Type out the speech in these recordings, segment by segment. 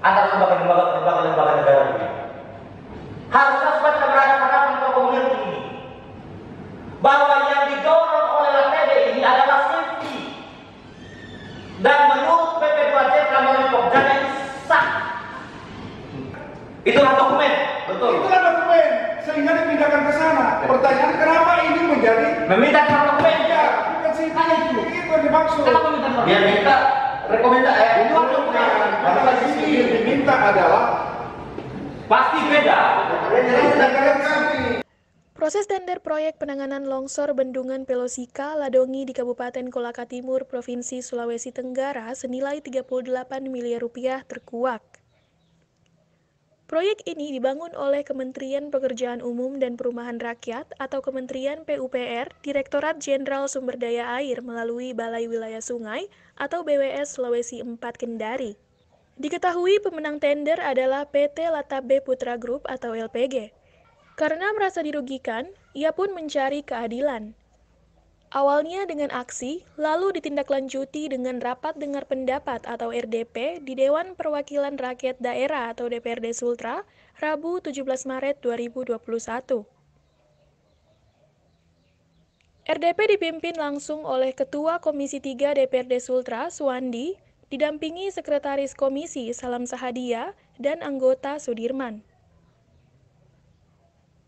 antara lembaga negara ini. Harusnya supaya kita berhadapan untuk community ini, bahwa yang didorong oleh LPD ini adalah safety, dan menurut PP 2C melalui Pokjana ini sah. Itulah dokumen, betul. Itulah dokumen, sehingga dipindahkan ke sana. Pertanyaan kenapa ini menjadi meminta dokumen? Ya, bukan sih itu yang dimaksud. Kenapa minta dokumen? Dia minta rekomendasi. Ini dokumen. Pada sini diminta adalah pasti beda. Proses tender proyek penanganan longsor Bendungan Pelosika Ladongi di Kabupaten Kolaka Timur, Provinsi Sulawesi Tenggara senilai 38 miliar rupiah terkuak. Proyek ini dibangun oleh Kementerian Pekerjaan Umum dan Perumahan Rakyat atau Kementerian PUPR, Direktorat Jenderal Sumber Daya Air melalui Balai Wilayah Sungai atau BWS Sulawesi 4 Kendari. Diketahui pemenang tender adalah PT Latabe Putra Group atau LPG. Karena merasa dirugikan, ia pun mencari keadilan. Awalnya dengan aksi, lalu ditindaklanjuti dengan rapat dengar pendapat atau RDP di Dewan Perwakilan Rakyat Daerah atau DPRD Sultra, Rabu 17 Maret 2021. RDP dipimpin langsung oleh Ketua Komisi 3 DPRD Sultra, Suwandi, didampingi Sekretaris Komisi Salam Sahadia dan anggota Sudirman.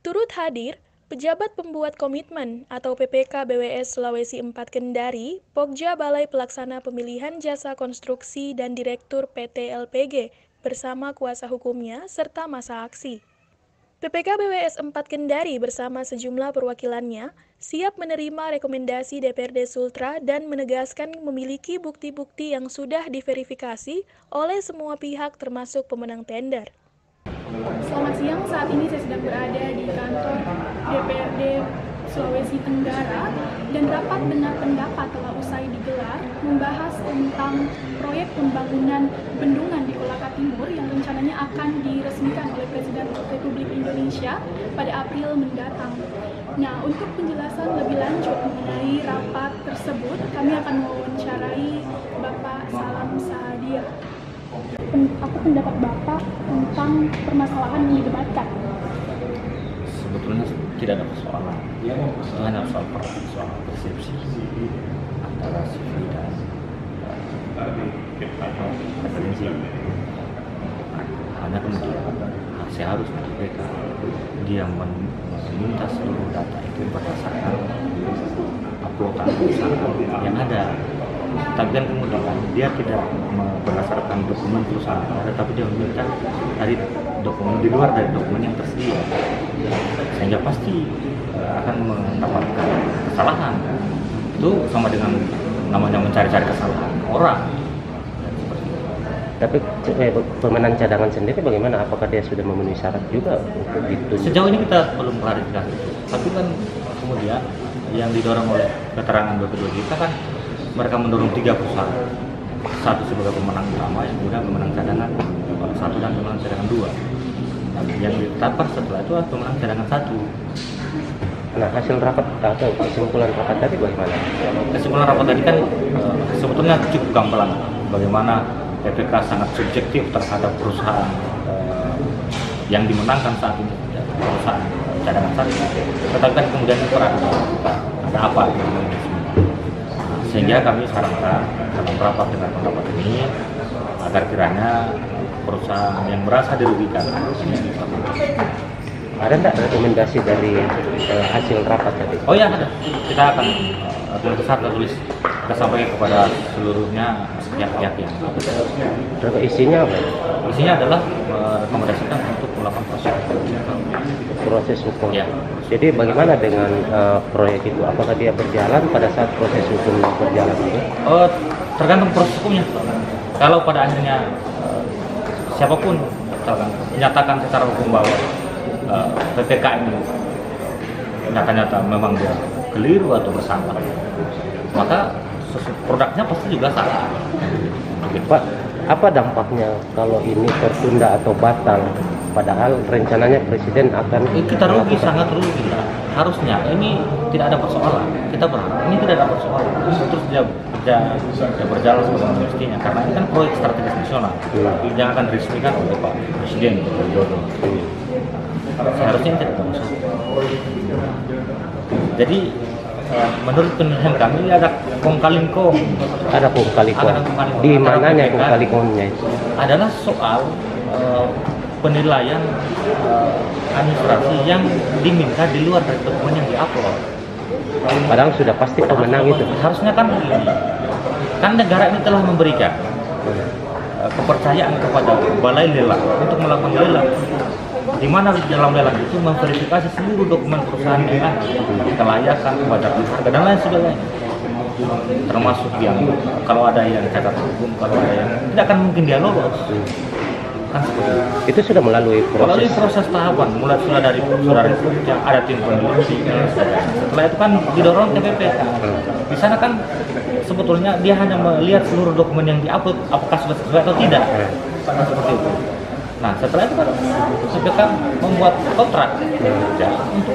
Turut hadir pejabat pembuat komitmen atau PPK BWS Sulawesi 4 Kendari, Pokja Balai Pelaksana Pemilihan Jasa Konstruksi dan Direktur PT LPG bersama kuasa hukumnya serta masa aksi. PPK BWS 4 Kendari bersama sejumlah perwakilannya siap menerima rekomendasi DPRD Sultra dan menegaskan memiliki bukti-bukti yang sudah diverifikasi oleh semua pihak termasuk pemenang tender. Selamat siang, saat ini saya sedang berada di kantor DPRD Sulawesi Tenggara dan rapat dengar pendapat telah usai digelar membahas tentang proyek pembangunan bendungan di Kolaka Timur yang rencananya akan diresmikan oleh Presiden Republik Indonesia pada April mendatang. Nah, untuk penjelasan lebih lanjut mengenai rapat tersebut, kami akan mewawancarai Bapak Salam Sahadia. Apa pendapat Bapak tentang permasalahan yang didebatkan? Sebetulnya tidak ada persoalan, itu hanya soal persepsi antara civil dan preferensi. Hanya kemudian seharusnya mereka dia meminta seluruh data itu berdasarkan uploadan perusahaan yang ada. Tapi kan kemudian dia tidak berdasarkan dokumen perusahaan ada, tapi dia meminta dari dokumen di luar dari dokumen yang tersedia, sehingga pasti akan mendapatkan kesalahan. Itu sama dengan namanya mencari-cari kesalahan orang. Tapi pemenang cadangan sendiri bagaimana? Apakah dia sudah memenuhi syarat juga untuk ditunjuk? Sejauh ini kita belum klarifikasi itu. Tapi kan kemudian yang didorong oleh keterangan berdua kita kan mereka mendorong 3 perusahaan, satu sebagai pemenang utama, yang kemudian pemenang cadangan satu dan pemenang cadangan 2. Yang ditetapkan setelah itu adalah pemenang cadangan 1. Nah, hasil rapat atau kesimpulan rapat tadi bagaimana? Kesimpulan rapat tadi kan sebetulnya cukup gamblang bagaimana PPK sangat subjektif terhadap perusahaan yang dimenangkan saat ini, perusahaan cadangan 1. Tetapi kan kemudian ada apa gitu. Sehingga kami sarankan dalam rapat dengan pendapat ini agar kiranya perusahaan yang merasa dirugikan ini ada tidak rekomendasi dari hasil rapat tadi? Oh ya ada, kita akan besar tulis kita sampaikan kepada seluruhnya pihak-pihak yang berapa isinya apa? Isinya adalah merekomendasikan untuk melakukan proses hukum. Ya. Jadi bagaimana dengan proyek itu? Apakah dia berjalan pada saat proses hukum berjalan itu? Tergantung proses hukumnya. Kalau pada akhirnya siapapun menyatakan secara hukum bahwa PPK ini nyata-nyata memang dia keliru atau bersalah, maka produknya pasti juga salah. Pak, apa dampaknya kalau ini tertunda atau batal padahal rencananya presiden akan Kita rugi, melakukan. sangat rugi lah. Harusnya ini tidak ada persoalan. Kita berharap ini tidak ada persoalan. Ini terus dia berjalan seperti mestinya karena ini kan proyek strategis nasional yang akan diresmikan oleh Pak Presiden Joko Widodo. Seharusnya ini tidak ada masalah. Jadi menurut penilaian kami ada kong kaling kong. Ada kong kali kong. Ada kong kali kong. Di Antara mananya PPK kong kali kongnya itu? Adalah soal penilaian administrasi yang diminta di luar dari dokumen yang diupload. Padahal sudah pasti pemenang itu. Harusnya kan begini, kan negara ini telah memberikan kepercayaan kepada balai lelang untuk melakukan lelang, di mana dalam lelang itu memverifikasi seluruh dokumen perusahaan yang ada, kelayakan, kewajaran harga dan lain sebagainya, termasuk yang kalau ada yang cacat hukum, kalau ada yang tidak akan mungkin dia lolos. Kan seperti Itu sudah melalui melalui proses. proses tahapan, mulai sudah dari yang ada tim peneliti dan sebagainya. Setelah itu kan didorong ke PPK. Di sana kan sebetulnya dia hanya melihat seluruh dokumen yang diupload apakah sudah sesuai atau tidak. Nah, seperti itu. Nah, setelah itu kan PPK membuat kontrak ya, untuk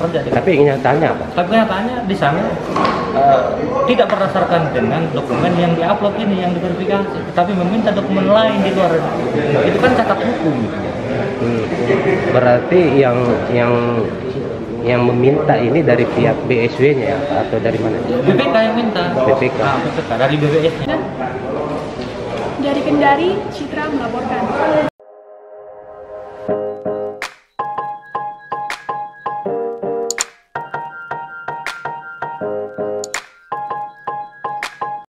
kerja. Tapi nyatanya apa? Tapi kenyataannya di sana tidak berdasarkan dengan dokumen yang diupload ini yang diverifikasi, tetapi meminta dokumen lain di luar. Itu kan cacat hukum. Berarti yang meminta ini dari pihak BSW-nya ya atau dari mana? BPK yang minta. BPK. Nah, BPK dari BBS-nya. Dan dari Kendari, Citra melaporkan.